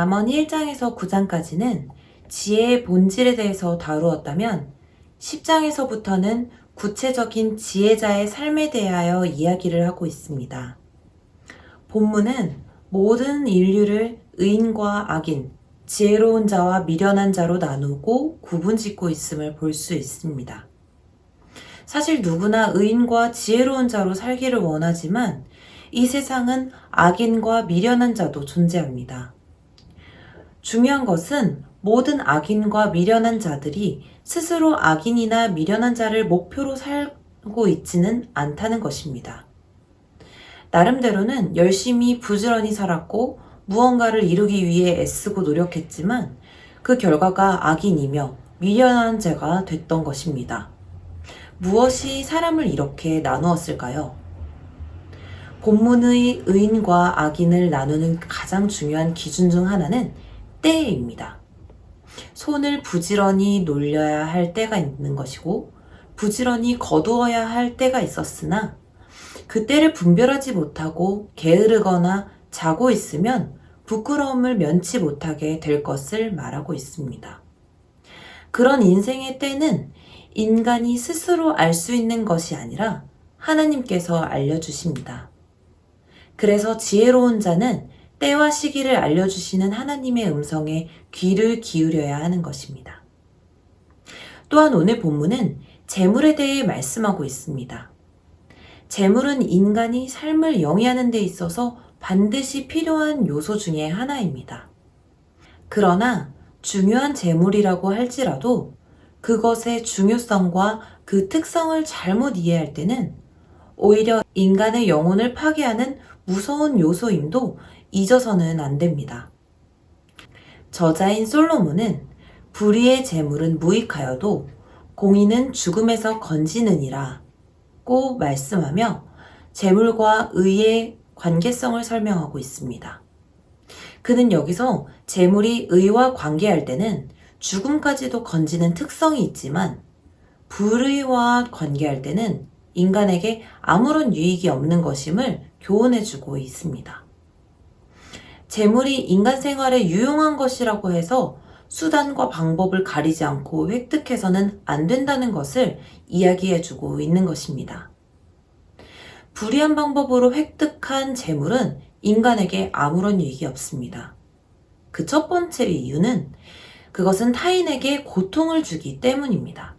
잠언 1장에서 9장까지는 지혜의 본질에 대해서 다루었다면 10장에서부터는 구체적인 지혜자의 삶에 대하여 이야기를 하고 있습니다. 본문은 모든 인류를 의인과 악인, 지혜로운 자와 미련한 자로 나누고 구분짓고 있음을 볼 수 있습니다. 사실 누구나 의인과 지혜로운 자로 살기를 원하지만 이 세상은 악인과 미련한 자도 존재합니다. 중요한 것은 모든 악인과 미련한 자들이 스스로 악인이나 미련한 자를 목표로 살고 있지는 않다는 것입니다. 나름대로는 열심히 부지런히 살았고 무언가를 이루기 위해 애쓰고 노력했지만 그 결과가 악인이며 미련한 자가 됐던 것입니다. 무엇이 사람을 이렇게 나누었을까요? 본문의 의인과 악인을 나누는 가장 중요한 기준 중 하나는 때입니다. 손을 부지런히 놀려야 할 때가 있는 것이고 부지런히 거두어야 할 때가 있었으나 그 때를 분별하지 못하고 게으르거나 자고 있으면 부끄러움을 면치 못하게 될 것을 말하고 있습니다. 그런 인생의 때는 인간이 스스로 알 수 있는 것이 아니라 하나님께서 알려주십니다. 그래서 지혜로운 자는 때와 시기를 알려주시는 하나님의 음성에 귀를 기울여야 하는 것입니다. 또한 오늘 본문은 재물에 대해 말씀하고 있습니다. 재물은 인간이 삶을 영위하는 데 있어서 반드시 필요한 요소 중에 하나입니다. 그러나 중요한 재물이라고 할지라도 그것의 중요성과 그 특성을 잘못 이해할 때는 오히려 인간의 영혼을 파괴하는 무서운 요소임도 잊어서는 안 됩니다. 저자인 솔로몬은 불의의 재물은 무익하여도 공의는 죽음에서 건지느니라 고 말씀하며 재물과 의의 관계성을 설명하고 있습니다. 그는 여기서 재물이 의와 관계할 때는 죽음까지도 건지는 특성이 있지만 불의와 관계할 때는 인간에게 아무런 유익이 없는 것임을 교훈해주고 있습니다. 재물이 인간 생활에 유용한 것이라고 해서 수단과 방법을 가리지 않고 획득해서는 안 된다는 것을 이야기해주고 있는 것입니다. 불의한 방법으로 획득한 재물은 인간에게 아무런 유익이 없습니다. 그 첫 번째 이유는 그것은 타인에게 고통을 주기 때문입니다.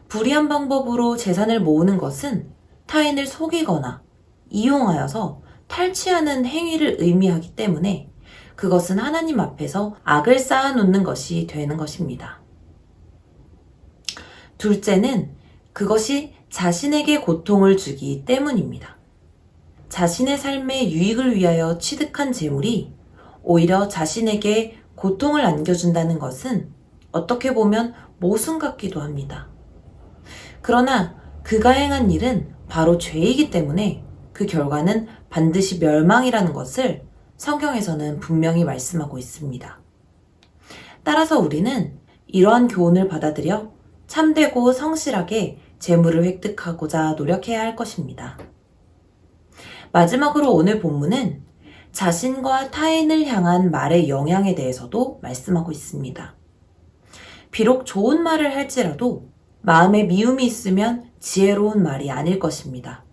불의한 방법으로 재산을 모으는 것은 타인을 속이거나 이용하여서 탈취하는 행위를 의미하기 때문에 그것은 하나님 앞에서 악을 쌓아놓는 것이 되는 것입니다. 둘째는 그것이 자신에게 고통을 주기 때문입니다. 자신의 삶의 유익을 위하여 취득한 재물이 오히려 자신에게 고통을 안겨준다는 것은 어떻게 보면 모순 같기도 합니다. 그러나 그가 행한 일은 바로 죄이기 때문에 그 결과는 반드시 멸망이라는 것을 성경에서는 분명히 말씀하고 있습니다. 따라서 우리는 이러한 교훈을 받아들여 참되고 성실하게 재물을 획득하고자 노력해야 할 것입니다. 마지막으로 오늘 본문은 자신과 타인을 향한 말의 영향에 대해서도 말씀하고 있습니다. 비록 좋은 말을 할지라도 마음에 미움이 있으면 지혜로운 말이 아닐 것입니다.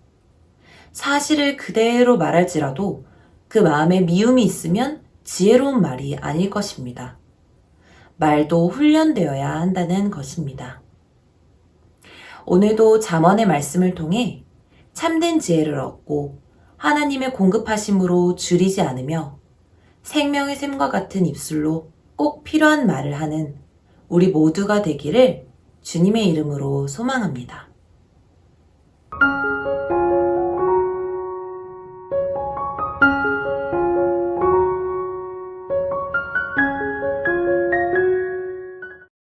사실을 그대로 말할지라도 그 마음에 미움이 있으면 지혜로운 말이 아닐 것입니다. 말도 훈련되어야 한다는 것입니다. 오늘도 잠언의 말씀을 통해 참된 지혜를 얻고 하나님의 공급하심으로 줄이지 않으며 생명의 샘과 같은 입술로 꼭 필요한 말을 하는 우리 모두가 되기를 주님의 이름으로 소망합니다.